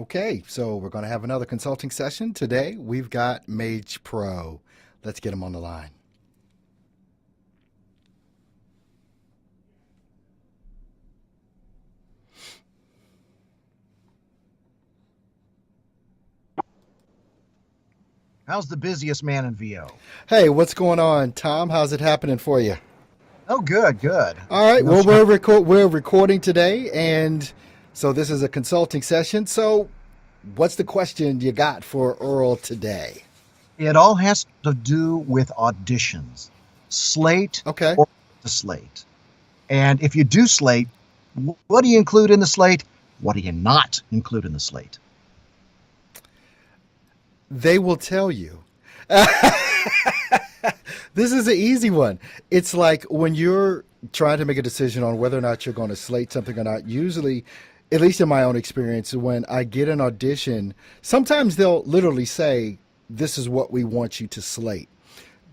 Okay, so we're going to have another consulting session. Today we've got Mage Pro. Let's get him on the line. How's the busiest man in VO? Hey, what's going on, Tom? How's it happening for you? Oh, good, good. All right, No well, stress. we're recording today, and so this is a consulting session. So, what's the question you got for Earl today? It all has to do with auditions, Slate Okay. or the Slate. And if you do Slate, what do you include in the Slate? What do you not include in the Slate? They will tell you. This is an easy one. It's like when you're trying to make a decision on whether or not you're going to slate something or not, usually, at least in my own experience, when I get an audition, sometimes they'll literally say, this is what we want you to slate.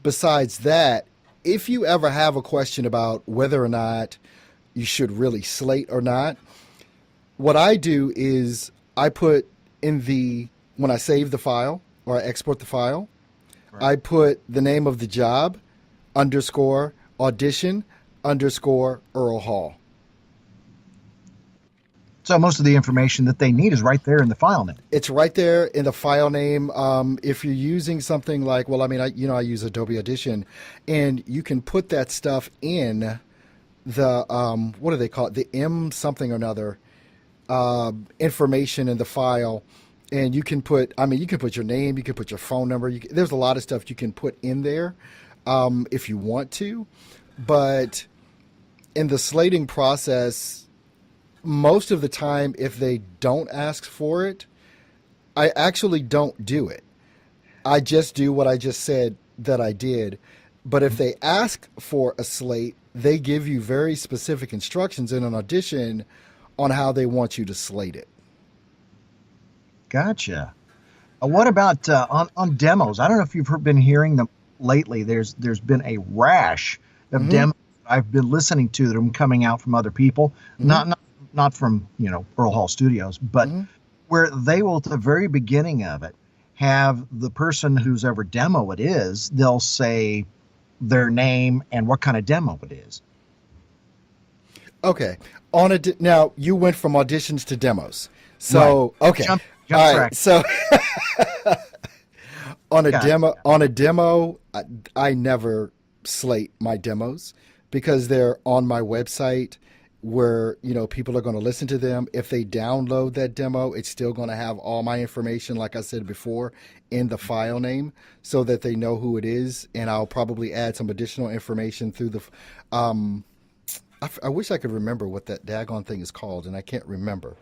Besides that, if you ever have a question about whether or not you should really slate or not, what I do is I put when I save the file or I export the file, I Right. put the name of the job underscore audition underscore Earl Hall. So most of the information that they need is right there in the file name. It's right there in the file name. If you're using something like, well, I mean, I use Adobe Audition, and you can put that stuff in the what do they call it? The M something or another information in the file, and you can put. I mean, you can put your name, you can put your phone number. There's a lot of stuff you can put in there if you want to, but in the slating process, most of the time, if they don't ask for it, I actually don't do it. I just do what I just said that I did. But if they ask for a slate, they give you very specific instructions in an audition on how they want you to slate it. Gotcha. What about on demos? I don't know if you've been hearing them lately. There's been a rash of Mm-hmm. demos I've been listening to that are coming out from other people, Mm-hmm. not from Earl Hall Studios, but Mm-hmm. where they will at the very beginning of it have the person whose ever demo it is, they'll say their name and what kind of demo it is. Okay. Now you went from auditions to demos. Right. So okay. Jump All right. track. So on a Gotcha. demo, I never slate my demos because they're on my website where people are going to listen to them. If they download that demo, it's still going to have all my information, like I said before, in the file name, so that they know who it is. And I'll probably add some additional information through the. I wish I could remember what that daggone thing is called, and I can't remember.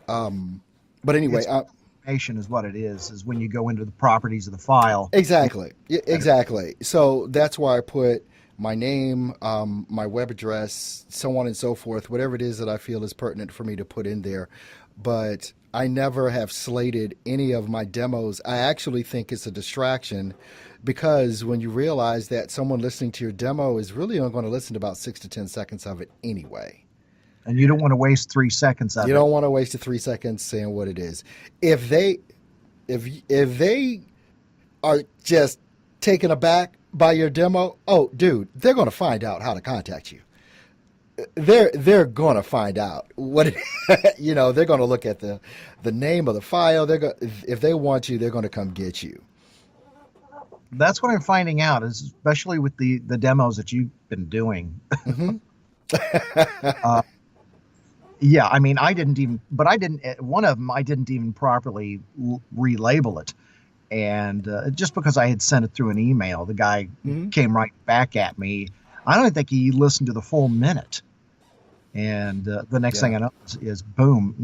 But anyway, It's information is what it is when you go into the properties of the file. exactly. Yeah, exactly. So that's why I put my name, my web address, so on and so forth, whatever it is that I feel is pertinent for me to put in there. But I never have slated any of my demos. I actually think it's a distraction because when you realize that someone listening to your demo is really only going to listen to about 6 to 10 seconds of it anyway. And you don't want to waste 3 seconds You of it. don't want to waste the 3 seconds saying what it is. If they if they are just taken aback by your demo, oh, dude, they're going to find out how to contact you. They're going to find out what they're going to look at the name of the file. If they want you, they're going to come get you. That's what I'm finding out, especially with the demos that you've been doing. Hmm. Uh, yeah, I mean, I didn't. One of them, I didn't even properly relabel it, and just because I had sent it through an email, the guy Hmm. came right back at me. I don't think he listened to the full minute, and the next Yeah. thing I know is boom,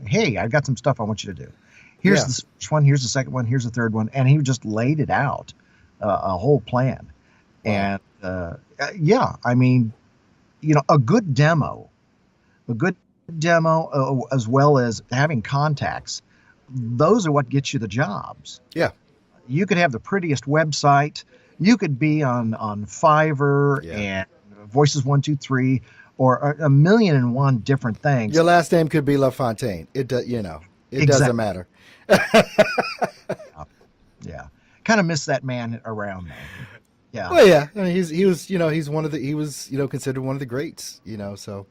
hey, I've got some stuff I want you to do. Here's Yeah. the first one, here's the second one, here's the third one, and he just laid it out, a whole plan. Wow. And yeah, I mean, a good demo, a good as well as having contacts, those are what gets you the jobs. Yeah. You could have the prettiest website. You could be on Fiverr Yeah. and Voices 123 or a million and one different things. Your last name could be LaFontaine. It does. It doesn't Exactly. matter. Yeah. Kind of miss that man around though. Yeah. Well, yeah, I mean, he was, he's one of the, he was, considered one of the greats, so.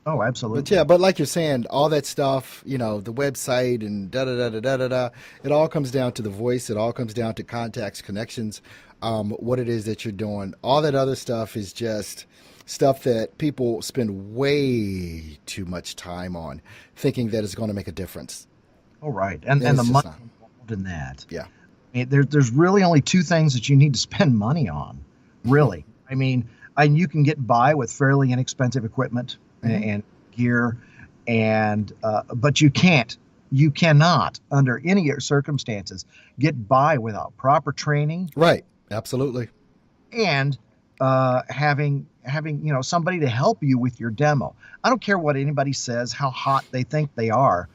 Oh, But yeah, absolutely. but like you're saying, all that stuff, the website and da da da da da da da, it all comes down to the voice. It all comes down to contacts, connections, what it is that you're doing. All that other stuff is just stuff that people spend way too much time on, thinking that it's going to make a difference, All right. and And the it's just money not. involved in that. Yeah. There's really only two things that you need to spend money on, really. I mean, and you can get by with fairly inexpensive equipment Hmm. and gear, and but you cannot, under any circumstances, get by without proper training Right. Absolutely. and having somebody to help you with your demo. I don't care what anybody says, how hot they think they are.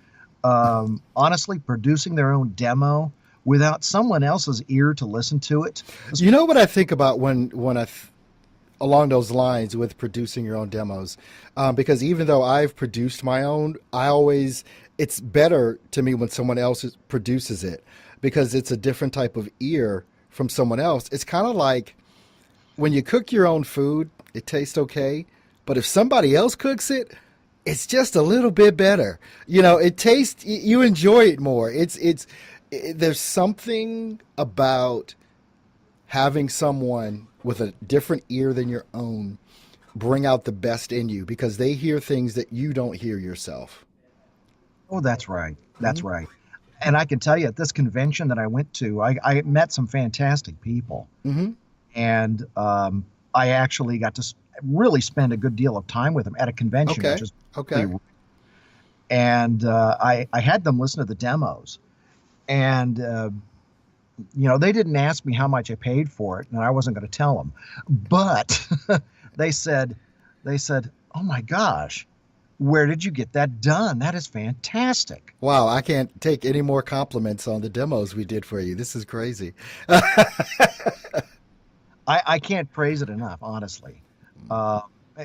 Honestly, producing their own demo without someone else's ear to listen to it. You know what I think about when along those lines with producing your own demos, because even though I've produced my own, it's better to me when someone else produces it, because it's a different type of ear from someone else. It's kind of like when you cook your own food, it tastes okay, but if somebody else cooks it, it's just a little bit better. It tastes, you enjoy it more. There's something about having someone with a different ear than your own bring out the best in you, because they hear things that you don't hear yourself. Oh, that's right. Hmm. That's right. And I can tell you at this convention that I went to, I met some fantastic people. Hmm. And I actually got to really spend a good deal of time with them at a convention, which Okay. is Okay. really, and I had them listen to the demos. And they didn't ask me how much I paid for it, and I wasn't going to tell them. But they said, "Oh my gosh, where did you get that done? That is fantastic." Wow, I can't take any more compliments on the demos we did for you. This is crazy. I can't praise it enough, honestly. Uh,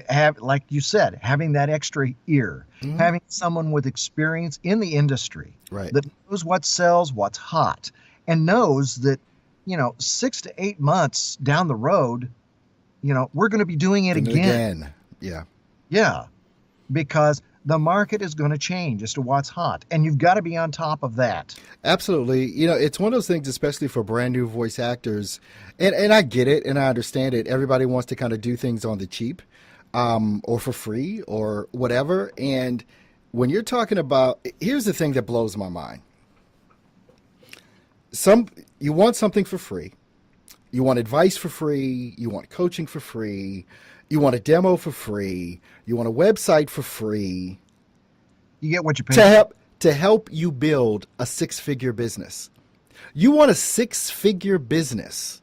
have like you said, having that extra ear, Hmm. having someone with experience in the industry Right. that knows what sells, what's hot, and knows that 6 to 8 months down the road, we're going to be doing it And again. again, yeah. Yeah, because the market is going to change as to what's hot, and you've got to be on top of that. Absolutely. It's one of those things, especially for brand new voice actors. And I get it and I understand it. Everybody wants to kind of do things on the cheap, or for free or whatever. And when you're talking about, here's the thing that blows my mind. Some, you want something for free. You want advice for free. You want coaching for free. You want a demo for free. You want a website for free You get what you to pay for. help you build a six-figure business. You want a six-figure business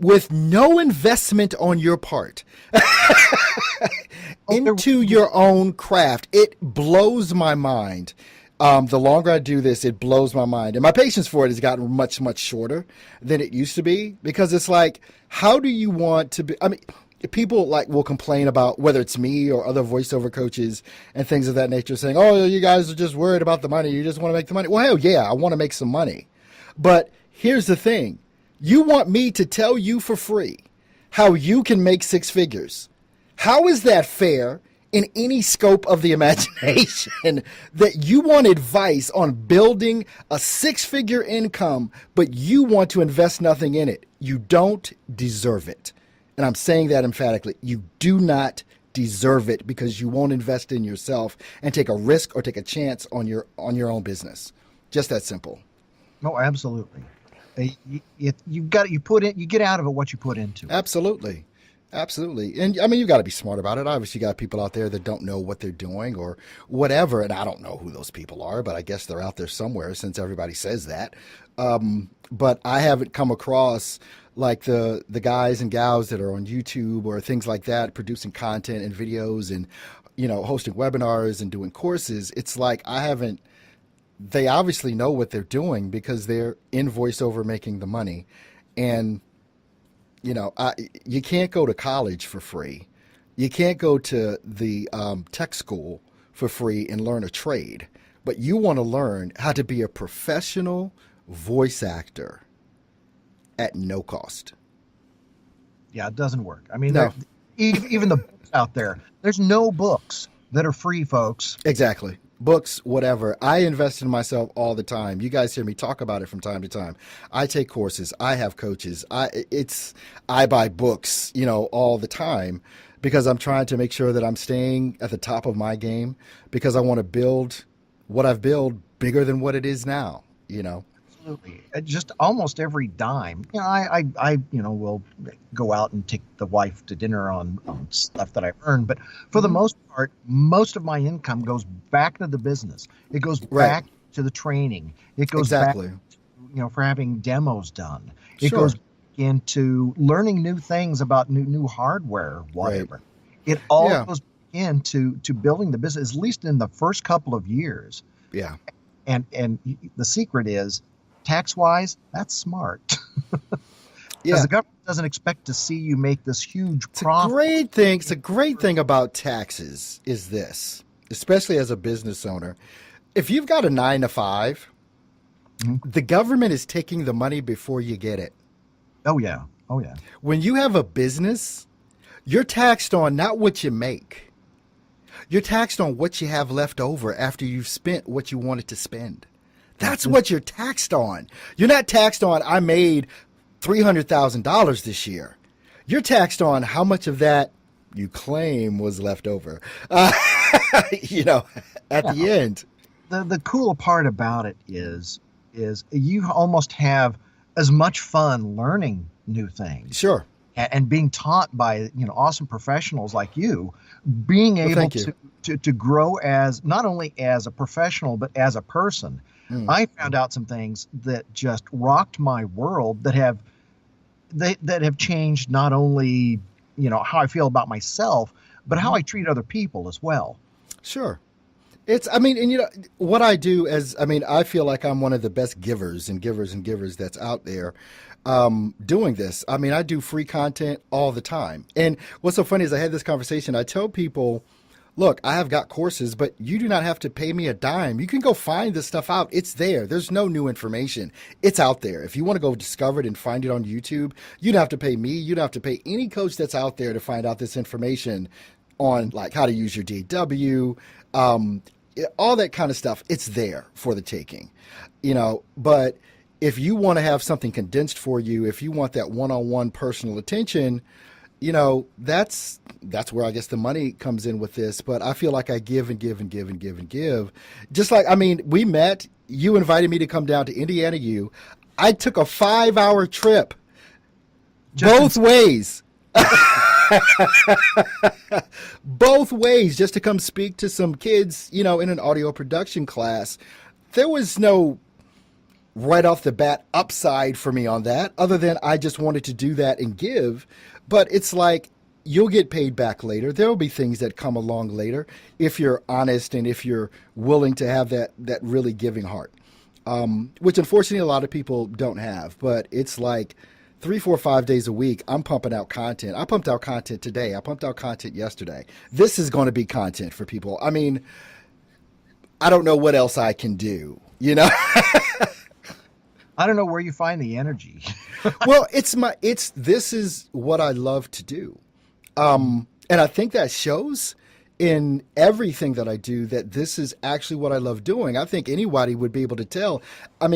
with no investment on your part Oh, there, into your own craft. It blows my mind. The longer I do this, it blows my mind. And my patience for it has gotten much, much shorter than it used to be, because it's like, how do you want to be? I mean, people like will complain about, whether it's me or other voiceover coaches and things of that nature, saying, "Oh, you guys are just worried about the money. You just want to make the money." Well, hell yeah, I want to make some money. But here's the thing. You want me to tell you for free how you can make six figures. How is that fair in any scope of the imagination that you want advice on building a six-figure income, but you want to invest nothing in it? You don't deserve it. And I'm saying that emphatically. You do not deserve it, because you won't invest in yourself and take a risk or take a chance on your own business. Just that simple. No, absolutely. You get out of it what you put into it. Absolutely. Absolutely. And I mean, you got to be smart about it. Obviously, you got people out there that don't know what they're doing or whatever. And I don't know who those people are, but I guess they're out there somewhere, since everybody says that. But I haven't come across like the guys and gals that are on YouTube or things like that, producing content and videos and, hosting webinars and doing courses. It's like I haven't, they obviously know what they're doing, because they're in voiceover making the money. And you can't go to college for free. You can't go to the tech school for free and learn a trade, but you want to learn how to be a professional voice actor at no cost. Yeah, it doesn't work. I mean, No, even the books out there, there's no books that are free, folks. exactly. Books, whatever. I invest in myself all the time. You guys hear me talk about it from time to time. I take courses. I have coaches. I buy books, all the time because I'm trying to make sure that I'm staying at the top of my game because I want to build what I've built bigger than what it is now. Absolutely. Just almost every dime. I will go out and take the wife to dinner on stuff that I earn, but for the most part, most of my income goes back to the business. It goes Right. back to the training. It goes Exactly. back, for having demos done. It Sure. goes into learning new things about new hardware, whatever. It all Yeah. goes into building the business, at least in the first couple of years. Yeah. And the secret is, tax wise, that's smart. Because Yeah. the government doesn't expect to see you make this huge It's a profit. great thing. It's a great thing about taxes is this, especially as a business owner. If you've got a 9 to 5, Mhm. the government is taking the money before you get it. Oh yeah. Oh yeah. When you have a business, you're taxed on not what you make. You're taxed on what you have left over after you've spent what you wanted to spend. That's what you're taxed on. You're not taxed on, I made $300,000 this year. You're taxed on how much of that you claim was left over, you know, at the end. The cool part about it is you almost have as much fun learning new things Sure. and being taught by awesome professionals like you, being able thank you. to grow as not only as a professional but as a person. I found out some things that just rocked my world that have changed not only how I feel about myself but how I treat other people as well. Sure. And what I do I feel like I'm one of the best givers that's out there doing this. I do free content all the time. And what's so funny is I had this conversation. I tell people, look, I have got courses, but you do not have to pay me a dime. You can go find this stuff out. It's there. There's no new information. It's out there. If you want to go discover it and find it on YouTube, you don't have to pay me. You don't have to pay any coach that's out there to find out this information on like how to use your DW, all that kind of stuff. It's there for the taking, but if you want to have something condensed for you, if you want that one-on-one personal attention, that's where I guess the money comes in with this. But I feel like I give and give and give and give and give. Just like, we met, you invited me to come down to Indiana U. I took a 5-hour trip both ways. Both ways just to come speak to some kids, in an audio production class. There was no right off the bat upside for me on that other than I just wanted to do that and give. But it's like you'll get paid back later. There will be things that come along later if you're honest and if you're willing to have that really giving heart, which unfortunately a lot of people don't have. But it's like 3, 4, 5 days a week, I'm pumping out content. I pumped out content today. I pumped out content yesterday. This is going to be content for people. I don't know what else I can do, I don't know where you find the energy. Well, this is what I love to do. And I think that shows in everything that I do that this is actually what I love doing. I think anybody would be able to tell. I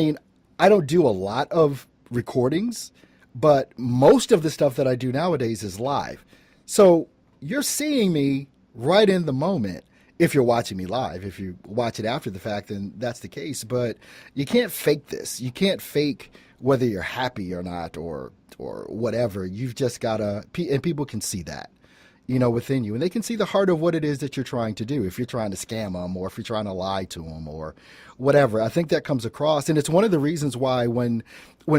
don't do a lot of recordings, but most of the stuff that I do nowadays is live. So you're seeing me right in the moment. If you're watching me live, if you watch it after the fact, then that's the case. But you can't fake this. You can't fake whether you're happy or not or whatever. You've just got to, and people can see that, within you. And they can see the heart of what it is that you're trying to do. If you're trying to scam them or if you're trying to lie to them or whatever, I think that comes across. And it's one of the reasons why when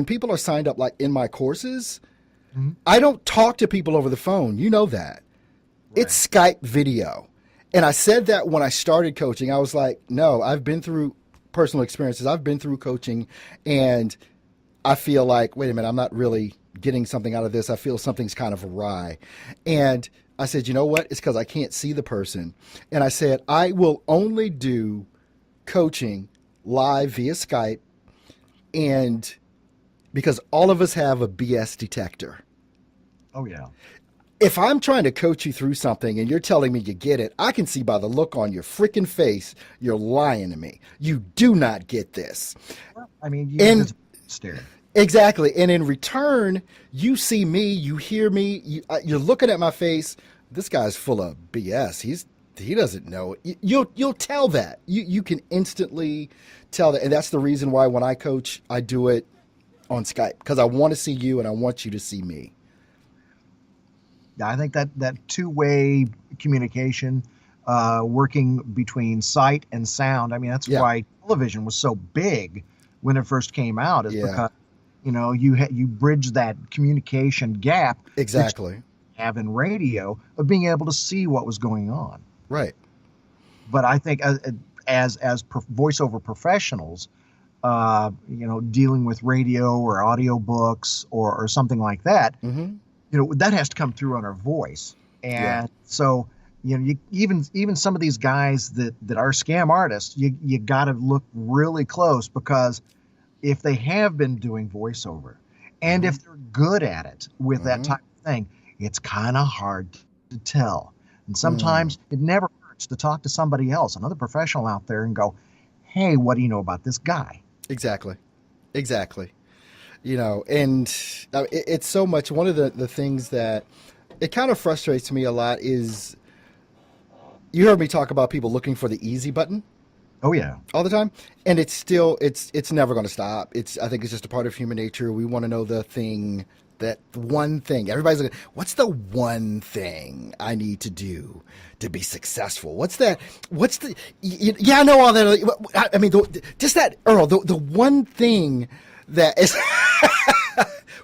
people are signed up, like in my courses, I don't talk to people over the phone. You know that. Right. It's Skype video. And I said that when I started coaching. I was like, no, I've been through personal experiences. I've been through coaching and I feel like, wait a minute, I'm not really getting something out of this. I feel something's kind of awry. And I said, you know what? It's because I can't see the person. And I said, I will only do coaching live via Skype, and because all of us have a BS detector. Oh, yeah. If I'm trying to coach you through something and you're telling me you get it, I can see by the look on your freaking face you're lying to me. You do not get this. Well, I mean, you And just stare. exactly. And in return, you see me, you hear me, you're looking at my face. This guy's full of BS. He doesn't know. You'll tell that. You can instantly tell that. And that's the reason why when I coach, I do it on Skype, because I want to see you and I want you to see me. Yeah, I think that two-way communication, working between sight and sound. I mean, that's Yeah. why television was so big when it first came out. Is Yeah. because you bridge that communication gap that Exactly. you have in radio of being able to see what was going on. Right. But I think as voiceover professionals, dealing with radio or audio books or something like that, Mm-hmm. that has to come through on our voice. Yeah. And so, even some of these guys that are scam artists, you got to look really close, because if they have been doing voiceover and if they're good at it with that type of thing, it's kind of hard to tell. And sometimes it never hurts to talk to somebody else, another professional out there, and go, hey, what do you know about this guy? Exactly. Exactly. And it's so much. One of the things that it kind of frustrates me a lot is, you heard me talk about people looking for the easy button Oh, yeah. all the time, and it's never going to stop. I think it's just a part of human nature. We want to know that one thing. Everybody's like, what's the one thing I need to do to be successful? Yeah, I know all that. I mean, just that, Earl, the one thing that is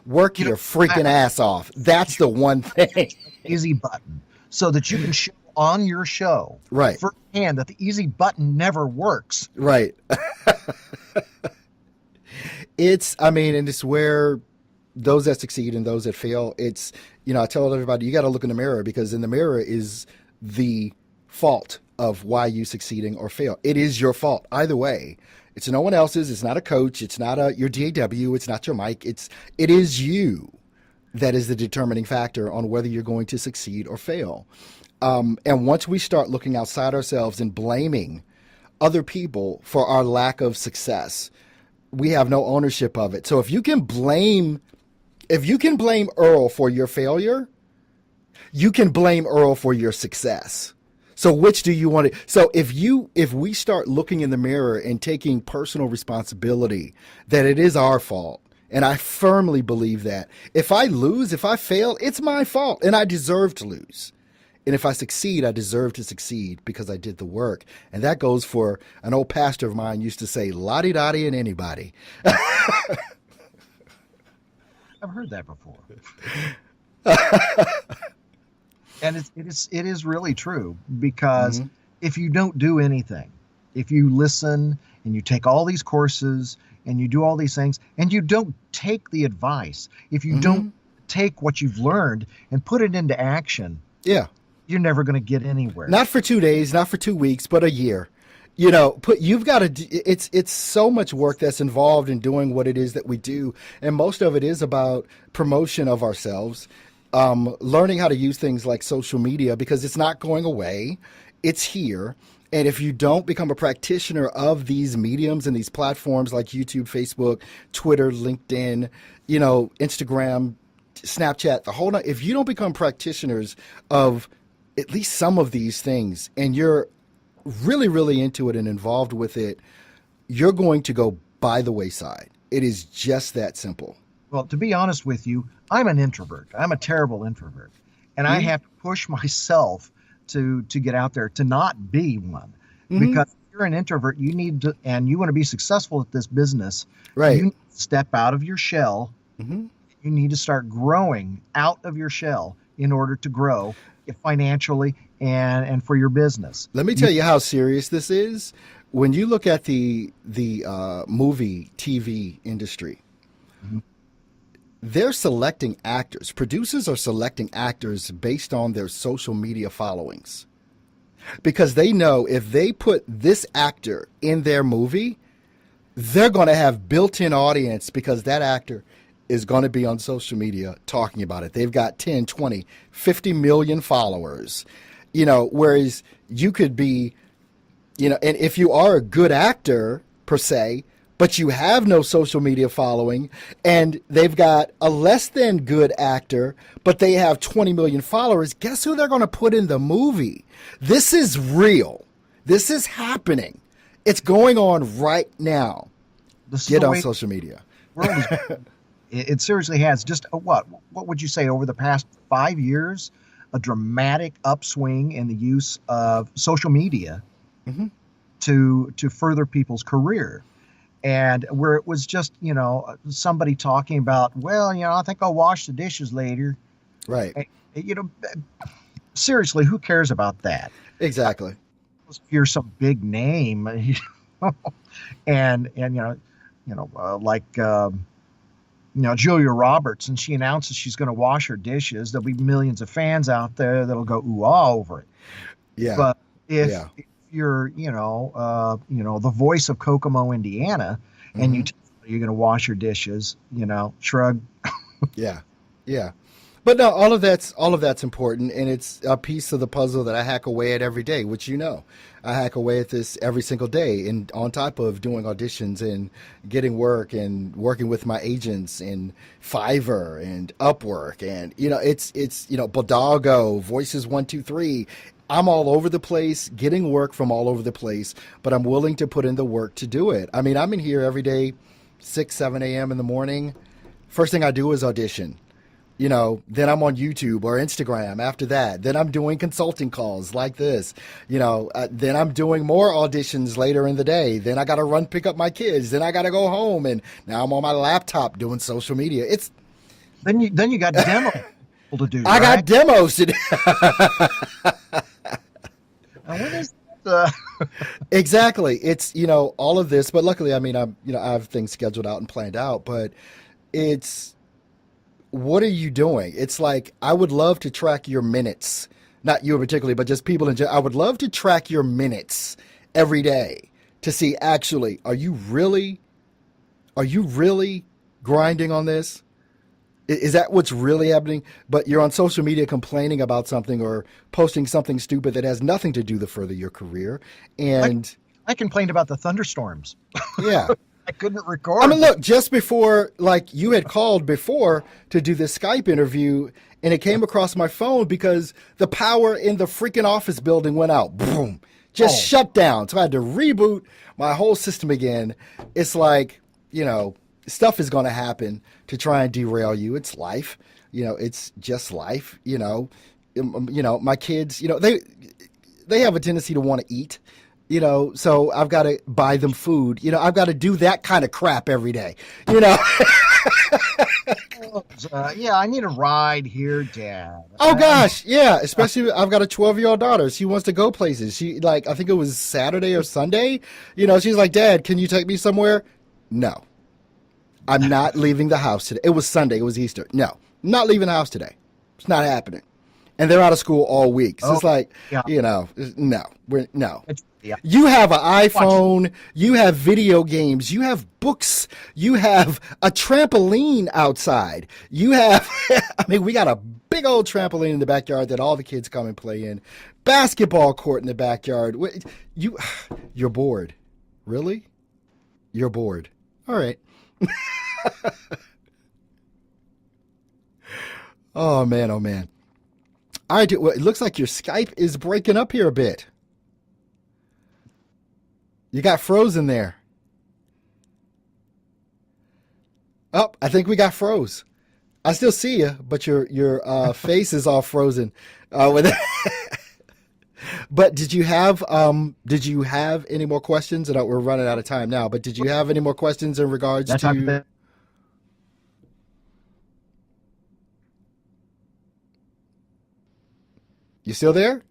work your freaking ass off. That's the one thing. Easy button, so that you can show on your show Right. firsthand that the easy button never works. Right. And it's where those that succeed and those that fail, I tell everybody, you got to look in the mirror, because in the mirror is the fault of why you succeeding or fail. It is your fault either way. It's no one else's. It's not a coach. It's not your DAW. It's not your mic. It is you that is the determining factor on whether you're going to succeed or fail. And once we start looking outside ourselves and blaming other people for our lack of success, we have no ownership of it. So if you can blame Earl for your failure, you can blame Earl for your success. So which do you want to? So if we start looking in the mirror and taking personal responsibility that it is our fault, and I firmly believe that if I lose, if I fail, it's my fault and I deserve to lose. And if I succeed, I deserve to succeed because I did the work. And that goes for an old pastor of mine used to say, lottie-dottie and anybody. I've heard that before. And it is really true, because if you don't do anything, if you listen and you take all these courses and you do all these things and you don't take the advice, if you don't take what you've learned and put it into action, Yeah. you're never going to get anywhere. Not for 2 days, not for 2 weeks, but a year. You've got to, it's so much work that's involved in doing what it is that we do. And most of it is about promotion of ourselves, learning how to use things like social media, because it's not going away. It's here. And if you don't become a practitioner of these mediums and these platforms like YouTube, Facebook, Twitter, LinkedIn, Instagram, Snapchat, the whole night, if you don't become practitioners of at least some of these things, and you're really, really into it and involved with it, you're going to go by the wayside. It is just that simple. Well, to be honest with you, I'm an introvert. I'm a terrible introvert. And I have to push myself to get out there, to not be one. Because if you're an introvert, you need to, and you want to be successful at this business, Right. you need to step out of your shell. You need to start growing out of your shell in order to grow financially and for your business. Let me tell you how serious this is. When you look at the movie TV industry, they're selecting actors. Producers are selecting actors based on their social media followings. Because they know if they put this actor in their movie, they're going to have built-in audience because that actor is going to be on social media talking about it. They've got 10, 20, 50 million followers. Whereas you could be, and if you are a good actor per se, but you have no social media following, and they've got a less than good actor, but they have 20 million followers, guess who they're going to put in the movie? This is real. This is happening. It's going on right now. Get on social media. It seriously has. Just what would you say over the past 5 years? A dramatic upswing in the use of social media to further people's career. And where it was just, somebody talking about, well, I think I'll wash the dishes later. Right. And, seriously, who cares about that? Exactly. If you're some big name, and like Julia Roberts, and she announces she's going to wash her dishes, there'll be millions of fans out there that'll go ooh ah over it. Yeah. But if you're, the voice of Kokomo, Indiana, and you're going to wash your dishes, shrug. Yeah. But no, all of that's important, and it's a piece of the puzzle that I hack away at every day, which I hack away at this every single day, and on top of doing auditions and getting work and working with my agents in Fiverr and Upwork, and it's Bodago, Voices 123. I'm all over the place, getting work from all over the place, but I'm willing to put in the work to do it. I mean, I'm in here every day, 6, 7 a.m. in the morning. First thing I do is audition. Then I'm on YouTube or Instagram after that. Then I'm doing consulting calls like this. Then I'm doing more auditions later in the day. Then I got to pick up my kids. Then I got to go home. And now I'm on my laptop doing social media. Then you got demo to do. I got demos to do. Now, when is Exactly. It's, all of this. But luckily, I mean, I have things scheduled out and planned out. But it's, what are you doing? It's like, I would love to track your minutes, not you particularly, but just people in general. I would love to track your minutes every day to see, actually, are you really grinding on this? Is that what's really happening? But you're on social media complaining about something or posting something stupid that has nothing to do to further your career. And I complained about the thunderstorms. Yeah. I couldn't record. I mean, look, just before, like, you had called before to do this Skype interview, and it came across my phone because the power in the freaking office building went out. Boom. Just shut down. So I had to reboot my whole system again. It's like, stuff is going to happen to try and derail you. It's life. It's just life. My kids, they have a tendency to want to eat. So I've got to buy them food. I've got to do that kind of crap every day. Yeah, I need a ride here, Dad. Oh gosh, yeah. Especially I've got a 12-year-old daughter. She wants to go places. She I think it was Saturday or Sunday. She's like, Dad, can you take me somewhere? No, I'm not leaving the house today. It was Sunday. It was Easter. No, I'm not leaving the house today. It's not happening. And they're out of school all week. So it's like, no. Yeah. You have an iPhone, you have video games, you have books, you have a trampoline outside. You have, we got a big old trampoline in the backyard that all the kids come and play in. Basketball court in the backyard. You're bored. Really? You're bored. All right. Oh, man. All right. Well, it looks like your Skype is breaking up here a bit. You got frozen there. Oh, I think we got froze. I still see you, but your face is all frozen. But did you have any more questions? And we're running out of time now. But did you have any more questions in regards to? You still there?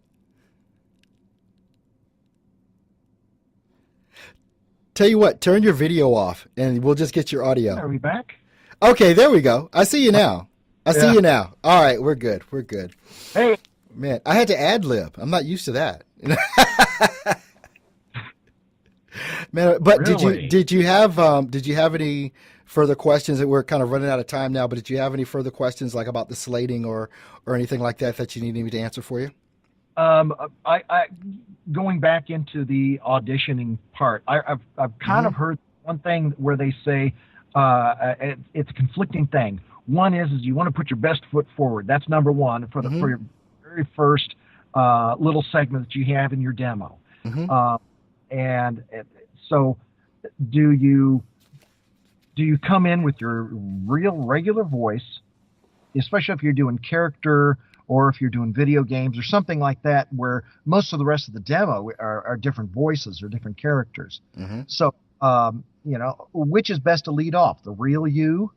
Tell you what, turn your video off, and we'll just get your audio. Are we back? Okay, there we go. I see you now. I see Yeah. you now. All right, we're good. We're good. Hey, Man, I had to ad lib. I'm not used to that. Man, but Really? did you have any further questions? That we're kind of running out of time now, but did you have any further questions like about the slating or anything like that that you needed me to answer for you? um, I going back into the auditioning part. I've kind Hmm. of heard one thing where they say it's a conflicting thing. One is you want to put your best foot forward. That's number one Hmm. for your very first little segment that you have in your demo. Hmm. Uh, and so, do you come in with your real regular voice, especially if you're doing character or if you're doing video games or something like that, where most of the rest of the demo are different voices or different characters. Hmm. So, which is best to lead off, the real you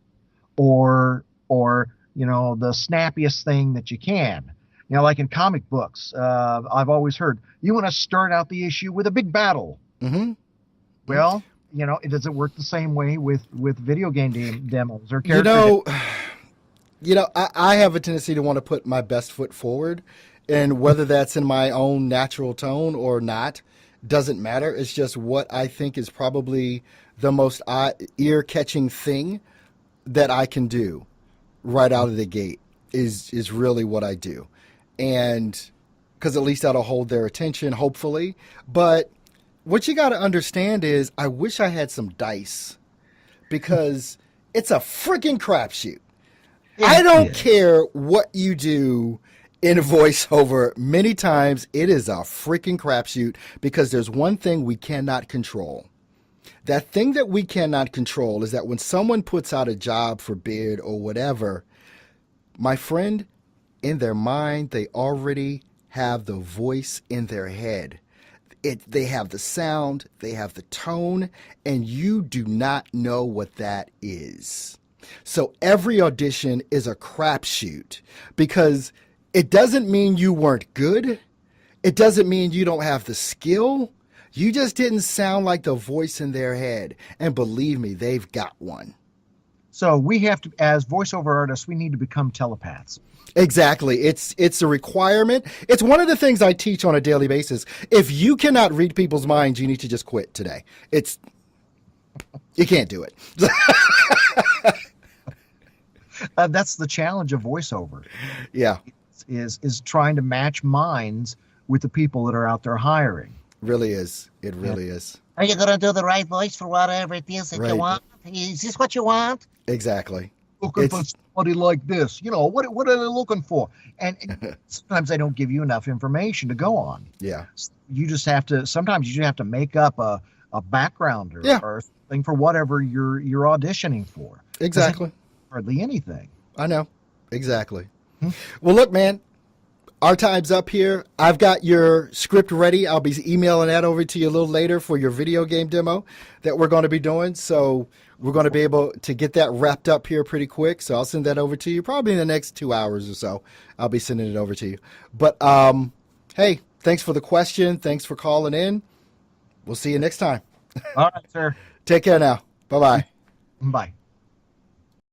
or the snappiest thing that you can? Like in comic books, I've always heard you want to start out the issue with a big battle. Hmm. Well, it doesn't work the same way with video game demos or You character. know, I have a tendency to want to put my best foot forward, and whether that's in my own natural tone or not doesn't matter. It's just what I think is probably the most ear-catching thing that I can do right out of the gate is really what I do, and because at least that'll hold their attention, hopefully. But what you got to understand is, I wish I had some dice because it's a freaking crapshoot. I It don't is. care what you do in voiceover. Many times it is a freaking crapshoot because there's one thing we cannot control. That thing that we cannot control is that when someone puts out a job for bid or whatever, my friend, in their mind, they already have the voice in their head. They have the sound, they have the tone, and you do not know what that is. So every audition is a crapshoot because it doesn't mean you weren't good. It doesn't mean you don't have the skill. You just didn't sound like the voice in their head. And believe me, they've got one. So we have to, as voiceover artists, we need to become telepaths. Exactly. It's a requirement. It's one of the things I teach on a daily basis. If you cannot read people's minds, you need to just quit today. You can't do it. That's the challenge of voiceover, Yeah, is trying to match minds with the people that are out there hiring. really is. It really is. Are you going to do the right voice for whatever it is that Right. you want? Is this what you want? Exactly. Looking for It's somebody like this. What are they looking for? And sometimes they don't give you enough information to go on. yeah. Sometimes you just have to make up a background Yeah. or something for whatever you're auditioning for. Exactly. Hardly anything. I know. Exactly. Hmm. Well, look, man, our time's up here. I've got your script ready. I'll be emailing that over to you a little later for your video game demo that we're going to be doing. So we're going to be able to get that wrapped up here pretty quick. So I'll send that over to you probably in the next 2 hours or so. I'll be sending it over to you. But hey, thanks for the question. Thanks for calling in. We'll see you next time. All right, sir. Take care now. Bye-bye. Bye.